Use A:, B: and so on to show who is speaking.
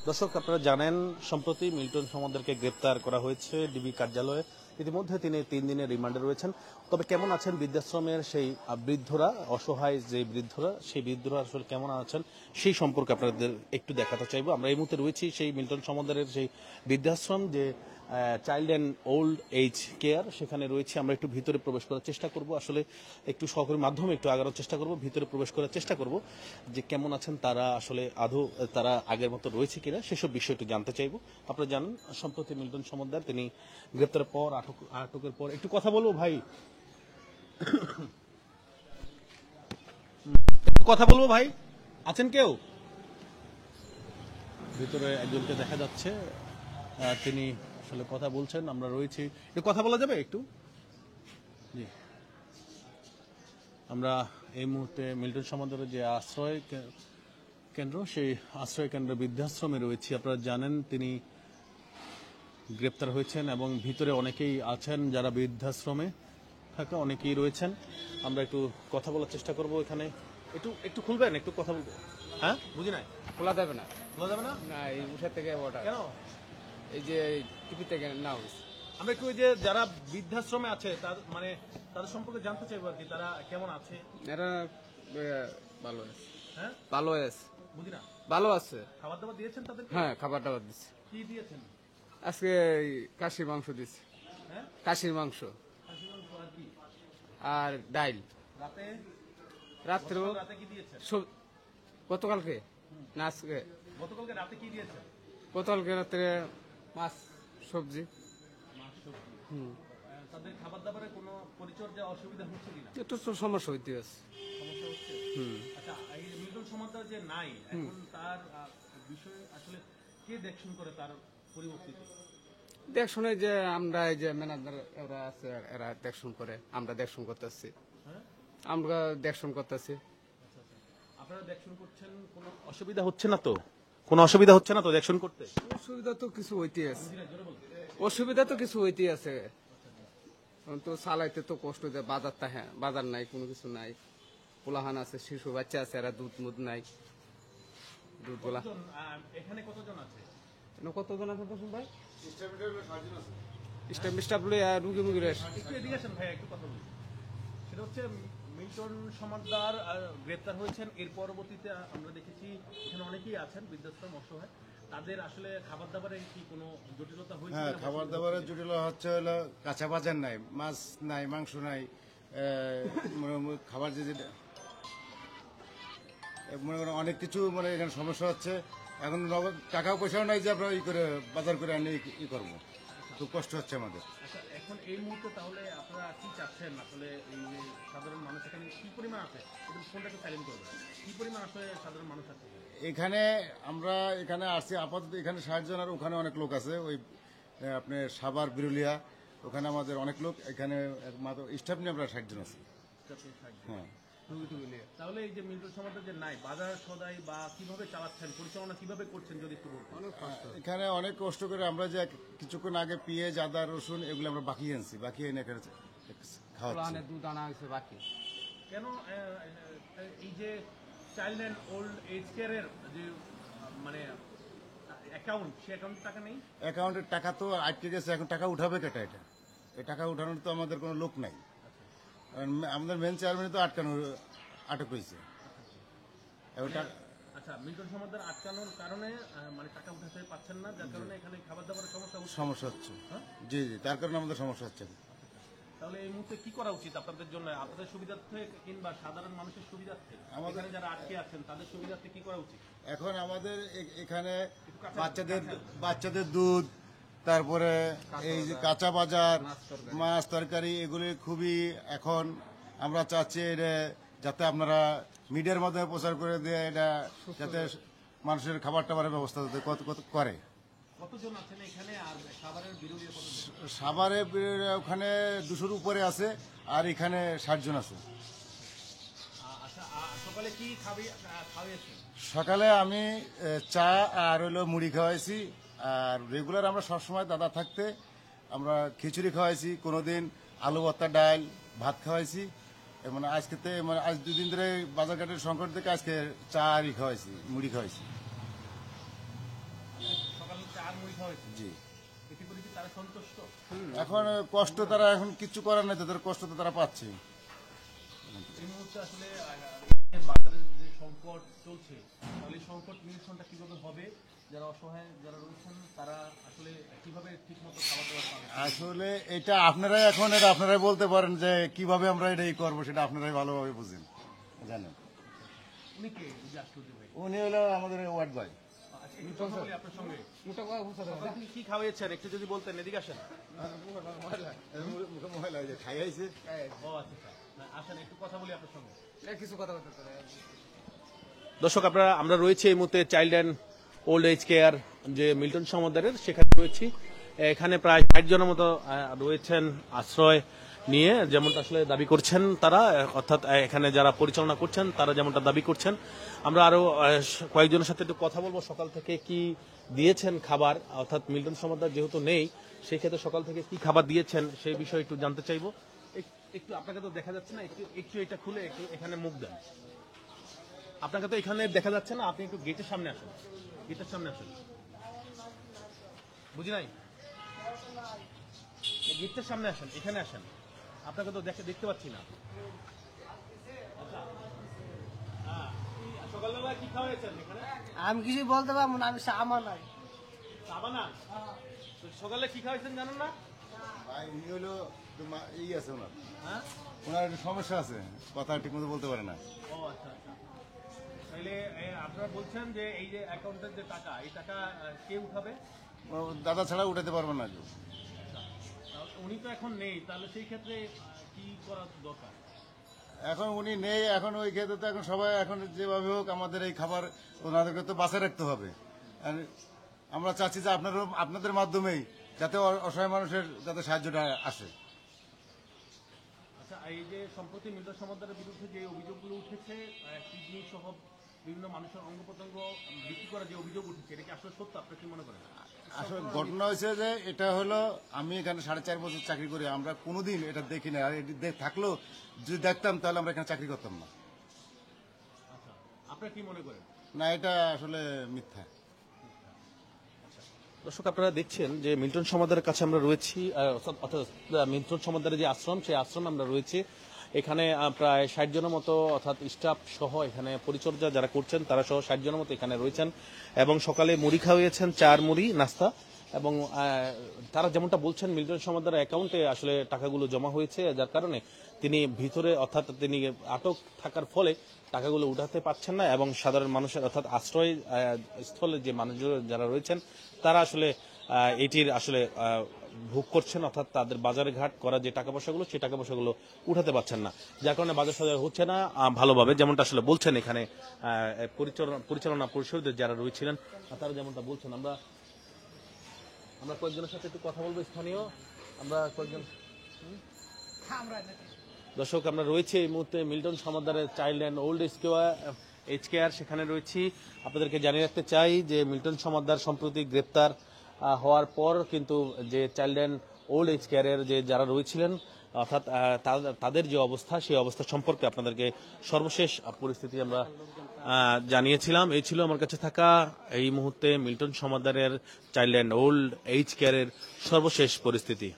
A: দর্শক, আপনারা জানেন সম্প্রতি মিল্টন সমাদ্দারকে গ্রেপ্তার করা হয়েছে ডিবি কার্যালয়ে। ইতিমধ্যে তিনি 3 দিনের রিমান্ডে রয়েছেন। তবে কেমন আছেন বৃদ্ধাশ্রমের সেই বৃদ্ধরা, অসহায় যে বৃদ্ধরা, সেই বৃদ্ধরা আসলে কেমন আছেন সেই সম্পর্কে আপনাদের একটু দেখাতে চাইবো। আমরা এই মুহূর্তে রয়েছি সেই মিল্টন সমাদ্দারের সেই বৃদ্ধাশ্রম, যে child and old age care, সেখানে রয়েছে। আমরা একটু ভিতরে প্রবেশ করার চেষ্টা করব, আসলে একটু সহকারীর মাধ্যমে একটু আগানোর চেষ্টা করব, ভিতরে প্রবেশ করার চেষ্টা করব যে কেমন আছেন তারা, আসলে আদৌ তারা আগের মতো রয়েছে কিনা সেসব বিষয় একটু জানতে চাইবো। আপনারা জানেন সম্প্রতি মিল্টন সমাদ্দার তিনি গ্রেপ্তারের পর আটকের পর একটু কথা বলবো ভাই, কথা বলবো ভাই, আছেন কেউ? ভিতরে একজনকে দেখা যাচ্ছে, তিনি আসলে কথা বলছেন, আমরা রয়েছি। একটু কথা বলা যাবে একটু? জি, আমরা এই মুহূর্তে মিল্টন সমাদ্দারের যে আশ্রয় কেন্দ্র, সেই আশ্রয় কেন্দ্র বৃদ্ধাশ্রমে রয়েছি। আপনারা জানেন তিনি গ্রেপ্তার হয়েছেন এবং ভিতরে অনেকেই আছেন যারা বৃদ্ধাশ্রমে থাকা, অনেকেই রয়েছেন। আমরা একটু কথা বলার চেষ্টা করব। এখানে একটু একটু খুলবেন, একটু কথা বলবো। হ্যাঁ, বুঝি নাই।
B: খোলা যাবে না।
A: খোলা যাবে না?
B: না, এই উঠে থেকে অর্ডার।
A: কেন?
B: এই যে টিভি থেকে না হয়েছে।
A: আমরা একটু ওই যে যারা বৃদ্ধাশ্রমে আছে মানে তাদের সম্পর্কে জানতে চাইবো আর কি, তারা কেমন আছে।
B: এরা ভালো আছে।
A: হ্যাঁ,
B: ভালো আছে।
A: বুঝি না।
B: ভালো আছে।
A: খাবার দাবার দিয়েছেন তাদের?
B: হ্যাঁ, খাবার দাবার দিচ্ছে।
A: কি দিয়েছেন?
B: আজকে এই কাশির মাংস দিচ্ছে।
A: হ্যাঁ,
B: কাশির মাংস
A: খাসির মাংস আর কি?
B: আর ডাইল।
A: রাতে?
B: রাত্রেও
A: রাতে কি দিয়েছেন?
B: গতকালকে না আজকে?
A: গতকালকে রাতে কি দিয়েছেন?
B: গতকালকে রাত্রে মাছ সবজি।
A: মাছ, সবজি। তাদের খাবার দাবারে কোনো পরিচর্যা অসুবিধা হচ্ছে কিনা?
B: একটু তো সমস্যা হইতে আছে।
A: সমস্যা হচ্ছে? আচ্ছা, এই মিল্টন সমাদ্দার যে নাই এখন, তার বিষয়ে আসলে কে দেখশন করে তার পরিবর্তিতে?
B: দেখশনে যে আমরা এই যে ম্যানেজার এরা আছে, এরা দেখশন করে, আমরা দেখশন করতেছি।
A: হ্যাঁ,
B: আমরা দেখশন করতেছি।
A: আচ্ছা আচ্ছা, আপনারা দেখশন করছেন, কোনো অসুবিধা হচ্ছে না তো? কোনো অসুবিধা হচ্ছে না তো দেখশন করতে?
B: অসুবিধা তো কিছু হইতে আছে।
A: জোরে বলতে।
B: অসুবিধা তো কিছু হইতে আছে। তো চালাইতে তো কষ্ট, যে বাজারটা, হ্যাঁ বাজার নাই, কোনো কিছু নাই। পোলাহান আছে, শিশু বাচ্চা আছে, এরা দুধ মুধ নাই, দুধ গোলা।
A: এখানে কতজন আছে?
B: কতজন আছে তো ভাই? স্টাফ মিস্টাফ লই রুগী মুগি রেস।
A: একটু এদিকে আসেন ভাই, একটু কথা বলি। সেটা হচ্ছে মিল্টন সমাদ্দার গ্রেপ্তার হয়েছেন, এর পরবর্তীতে আমরা দেখেছি এখানে অনেকেই আছেন বৃদ্ধাশ্রম, অসহায়। তাদের আসলে খাবার দাবারে কি কোনো জটিলতা হয়েছে?
C: হ্যাঁ, খাবার দাবারের জটিল হচ্ছে হলো কাঁচা বাজার নাই, মাছ নাই, মাংস নাই। খাবার যে মনে করেন অনেক কিছু, মানে এখানে সমস্যা হচ্ছে। এখন নগদ টাকা পয়সাও নাই যে আমরা ই করে বাজার করে আনি ই করবো। খুব কষ্ট হচ্ছে আমাদের।
A: আচ্ছা, এখন এই মুহূর্তে তাহলে আপনারা কি চাচ্ছেন আসলে? এই যে সাধারণ মানুষ এখানে কি পরিমাণ আছে, একটু ফোনটাকে সাইলেন্ট করবেন, কি পরিমাণ আসলে সাধারণ মানুষ আছে?
C: এখানে আমরা এখানে আসছি আপাতত, এখানে 60 জন, আর ওখানে অনেক লোক আছে। ওই আপনার সাভার, বিরুলিয়া, ওখানে আমাদের অনেক লোক। এখানে মাত্র স্টাফ নিয়ে আমরা 60 জন আছি। হ্যাঁ,
A: তাহলে এই যে মিল্টন সমাদ্দার যে নাই, বাজার সদাই বা কিভাবে চালাচ্ছেন, পরিচালনা কিভাবে করছেন যদি একটু বলতেন?
C: এখানে অনেক কষ্ট করে আমরা যে কিছুক্ষণ আগে পেঁয়াজ, আদা, রসুন এগুলো আমরা বাকিয়ে আনছি, বাকিয়ে এনে এখানে খাওয়াচ্ছি।
B: পোলাহানের দুধ আনা হয়েছে বাকি।
A: কেন এই যে চাইল্ড অ্যান্ড ওল্ড এজ কেয়ারের যে মানে অ্যাকাউন্ট, সে অ্যাকাউন্টে টাকা নেই?
C: অ্যাকাউন্টের টাকা তো আটকে গেছে, এখন টাকা উঠাবে কেটা? এই টাকা উঠানোর তো আমাদের কোনো লোক নাই। আমাদের মেন চেয়ারম্যান তো আটক হয়েছে।
A: আচ্ছা, মিল্টন সমাদ্দার আটকানোর কারণে মানে টাকা উঠাতে পারছেন না, যার কারণে এখানে খাবার দাবারের
C: সমস্যা হচ্ছে। জি জি, তার কারণে আমাদের সমস্যা হচ্ছে।
A: তাহলে এই মুহূর্তে কি করা উচিত আপনাদের জন্য, আপনাদের সুবিধার্থে কিংবা সাধারণ মানুষের সুবিধার্থে, আমাদের যারা আটকে আছেন তাদের সুবিধার্থে কি করা উচিত?
C: এখন আমাদের এখানে বাচ্চাদের দুধ, তারপরে এই যে কাঁচা বাজার, মাছ তরকারি, এগুলি খুবই এখন আমরা চাচ্ছি এটা যাতে আপনারা মিডিয়ার মাধ্যমে প্রচার করে দিয়ে, এটা যাতে মানুষের খাবার টাবারের ব্যবস্থা করে।
A: কতজন আছেন এখানে? আর সাভারের বিরুলিয়া কতজন?
C: সাভারে ওখানে 200-র উপরে আছে, আর এখানে 60 জন আছে।
A: আচ্ছা, সকালে কি খাওয়াইছেন?
C: সকালে আমি চা আর হলো মুড়ি খাওয়াইছি। আর রেগুলার আমরা সবসময় দাদা থাকতে আমরা খিচুড়ি খাওয়াইছি, কোনোদিন আলু ভর্তা, ডাল, ভাত খাওয়াইছি। মানে আজকে মানে আজ 2 দিন ধরে বাজারঘাটের সংকট থেকে আজকে চা আরই খাওয়াইছি, মুড়ি খাওয়াইছি।
A: চার মুড়ি খাওয়াইছেন,
C: জি।
A: এতে করে কি তারা সন্তুষ্ট?
C: এখন কষ্ট তারা এখন কিচ্ছু করার নেই, তাদের কষ্ট তো তারা পাচ্ছে।
A: এই মুহূর্তে আসলে বাজারের যে সংকট চলছে, তাহলে এই সংকট নিরসনটা কিভাবে হবে? যারা অসহায় যারা রয়েছেন তারা আসলে কিভাবে ঠিক মতো খাবার দাবার পাবে?
C: আসলে এটা আপনারাই এখন এটা আপনারাই বলতে পারেন যে কিভাবে আমরা এটা করবো, সেটা আপনারাই ভালোভাবে বুঝেন, জানেন।
A: উনি কে এই যে আশ্চর্য ভাই?
C: উনি হলো আমাদের ওয়ার্ড ভাই।
A: আচ্ছা, একটু কথা বলি আপনার সঙ্গে।
B: মোটা কথা বলতে হবে।
A: আপনি কি খাওয়াইছেন একটু যদি বলতেন, এদিকে আসেন।
C: মহিলা যে খাইয়াছে,
A: ও আচ্ছা আচ্ছা। না, আসেন একটু কথা বলি আপনার সঙ্গে।
B: কিছু কথা বলতে হবে।
A: দর্শক, আমরা রয়েছে এই মুহূর্তে child and old age care যে মিল্টন সমুদ্রের, সেখানে রয়েছি। এখানে প্রায় 60 জনের মতো রয়েছেন আশ্রয় নিয়ে, যেমনটা আসলে দাবি করছেন তারা, অর্থাৎ এখানে যারা পরিচালনা করছেন তারা যেমনটা দাবি করছেন। আমরা আরো কয়েকজনের সাথে একটু কথা বলবো, সকাল থেকে কি দিয়েছেন খাবার, অর্থাৎ মিল্টন সমুদ্র যেহেতু নেই সেই ক্ষেত্রে সকাল থেকে কি খাবার দিয়েছেন সেই বিষয়ে একটু জানতে চাইবো। একটু আপনাকে তো দেখা যাচ্ছে না, একটু একটু এটা খুলে একটু এখানে মুখ দেন। আপনাকে তো এখানে দেখা যাচ্ছে না, আপনি একটু গেটের সামনে আসেন, গেটের সামনে আসেন। বুঝি নাই, গেটের সামনে আসেন, এখানে আসেন। আপনাকে তো দেখতে পাচ্ছি না। আচ্ছা, সকালবেলা কি খাওয়াইছেন এখানে?
D: আমি কিছু বলতে পারবো না, আমি আমার নাই।
A: সাবানা, তো সকালে কি খাওয়াইছেন জানেন না?
C: ভাই উনি হলো আছে ওনার,
A: হ্যাঁ,
C: ওনার একটু সমস্যা আছে, কথা ঠিক মতো বলতে পারে না।
A: ও আচ্ছা আচ্ছা। তাহলে আপনারা বলছেন যে এই যে অ্যাকাউন্টের যে টাকা, এই টাকা কে উঠাবে?
C: ও দাদা ছাড়া উঠাতে পারবো না কেউ।
A: উনি তো এখন নেই, তাহলে সেই ক্ষেত্রে কি করা দরকার?
C: এখন উনি নেই, এখন ওই ক্ষেত্রে তো এখন সবাই এখন যেভাবে হোক আমাদের এই খাবার ওনাদেরকে তো বাঁচায় রাখতে হবে। আর আমরা চাচ্ছি যে আপনাদের মাধ্যমেই যাতে অসহায় মানুষের যাতে সাহায্যটা আসে।
A: আচ্ছা, এই যে সম্প্রতি মিল্টন সমুদ্রের বিরুদ্ধে যে অভিযোগগুলো উঠেছে, কিডনি সহ বিভিন্ন মানুষের অঙ্গ প্রত্যঙ্গ বিক্রি করার যে অভিযোগ উঠেছে, এটা কি আসলে সত্য? আপনি কি মনে করেন?
C: আসলে ঘটনা হয়েছে যে এটা হলো, আমি এখানে 4.5 বছর চাকরি করি, আমরা কোনোদিন এটা দেখি না। আর এটি থাকলেও যদি দেখতাম তাহলে আমরা এখানে চাকরি করতাম না।
A: আচ্ছা, আপনারা কি মনে করেন?
C: না, এটা আসলে মিথ্যা।
A: দর্শক, আপনারা দেখছেন যে মিল্টন সমুদ্রের কাছে আমরা রয়েছি, অর্থাৎ মিল্টন সমুদ্রের যে আশ্রম, সেই আশ্রমে আমরা রয়েছি। এখানে প্রায় 60 জনের মতো, অর্থাৎ স্টাফ সহ এখানে পরিচর্যা যারা করছেন তারা সহ 60 জনের মতো এখানে রয়েছেন, এবং সকালে মুড়ি খাওয়িয়েছেন, 4 মুড়ি নাস্তা। এবং তারা যেমনটা বলছেন, মিল্টন সমুদ্রের অ্যাকাউন্টে আসলে টাকাগুলো জমা হয়েছে, যার কারণে তিনি ভিতরে, অর্থাৎ তিনি আটক থাকার ফলে টাকাগুলো উঠাতে পারছেন না, এবং সাধারণ মানুষের, অর্থাৎ আশ্রয় স্থলে যে মানুষজন যারা রয়েছেন তারা আসলে এটির আসলে ভোগ করছেন, অর্থাৎ তাদের বাজারে ঘাট করা যে টাকা পয়সাগুলো, সেই টাকা পয়সাগুলো উঠাতে পারছেন না, যার কারণে বাজার সদাই হচ্ছে না ভালোভাবে, যেমনটা আসলে বলছেন এখানে পরিচালনা পরিষদের যারা রয়েছিলেন তারা যেমনটা বলছেন। আমরা কয়েকজনের সাথে একটু কথা বলবো, স্থানীয় আমরা কয়েকজন। দর্শক, আমরা রয়েছি এই মুহূর্তে মিল্টন সমুদ্রের child and old age care, সেখানে রয়েছি। আপনাদেরকে জানিয়ে রাখতে চাই যে মিল্টন সমুদ্র সম্প্রতি গ্রেপ্তার হওয়ার পর কিন্তু যে চাইল্ড অ্যান্ড ওল্ড এজ কেয়ারের যে যারা রয়েছিলেন, অর্থাৎ তাদের যে অবস্থা, সেই অবস্থা সম্পর্কে আপনাদেরকে সর্বশেষ পরিস্থিতি আমরা জানিয়েছিলাম। এই ছিল আমার কাছে থাকা এই মুহূর্তে মিল্টন সমুদ্রের চাইল্ড অ্যান্ড ওল্ড এজ কেয়ারের সর্বশেষ পরিস্থিতি।